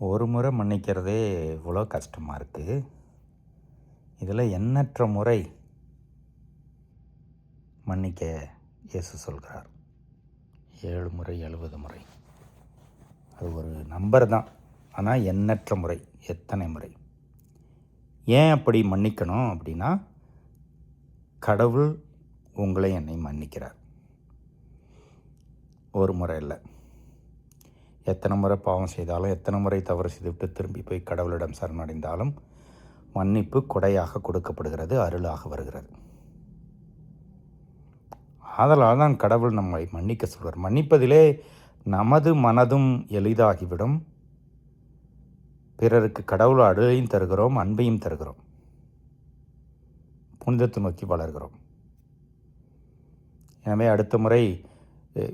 ஒரு முறை மன்னிக்கிறதே இவ்வளோ கஷ்டமாக இருக்குது. இதில் எண்ணற்ற முறை மன்னிக்க இயேசு சொல்கிறார். 7 முறை 70 முறை. அது ஒரு நம்பர் தான். ஆனால் எண்ணற்ற முறை. எத்தனை முறை? ஏன் அப்படி மன்னிக்கணும் அப்படின்னா, கடவுள் உங்களை என்னை மன்னிக்கிறார். ஒரு முறை இல்லை, எத்தனை முறை பாவம் செய்தாலும், எத்தனை முறை தவறு செய்துவிட்டு திரும்பி போய் கடவுளிடம் சரணடைந்தாலும் மன்னிப்பு கொடையாக கொடுக்கப்படுகிறது, அருளாக வருகிறது. ஆதலால் தான் கடவுள் நம்மை மன்னிக்க சொல்வார். மன்னிப்பதிலே நமது மனதும் எளிதாகிவிடும். பிறருக்கு கடவுள் அருளையும் தருகிறோம், அன்பையும் தருகிறோம், புனிதத்தை நோக்கி வளர்கிறோம். எனவே அடுத்த முறை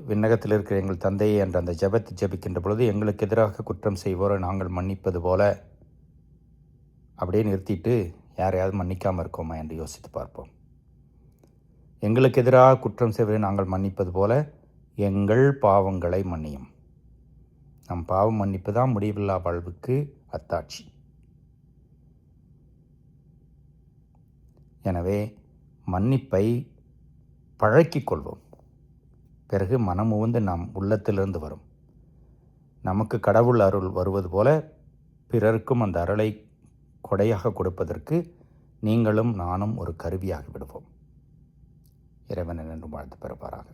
விண்ணகத்தில் இருக்கிற எங்கள் தந்தையை என்ற அந்த ஜெபத்தை ஜெபிக்கின்ற பொழுது, எங்களுக்கு எதிராக குற்றம் செய்வோரை நாங்கள் மன்னிப்பது போல அப்படியே நிறுத்திட்டு யாரையாவது மன்னிக்காமல் இருக்கோமா என்று யோசித்து பார்ப்போம். எங்களுக்கு எதிராக குற்றம் செய்வதை நாங்கள் மன்னிப்பது போல எங்கள் பாவங்களை மன்னியும். நம் பாவம் மன்னிப்பு தான் முடிவில்லா வாழ்வுக்கு அத்தாட்சி. எனவே மன்னிப்பை பழக்கிக் கொள்வோம். பிறகு மனமுவந்து நம் உள்ளத்திலிருந்து வரும். நமக்கு கடவுள் அருள் வருவது போல பிறருக்கும் அந்த அருளை கொடையாக கொடுப்பதற்கு நீங்களும் நானும் ஒரு கருவியாகி விடுவோம். இறைவன் என்று வாழ்த்து பெறுவாராக.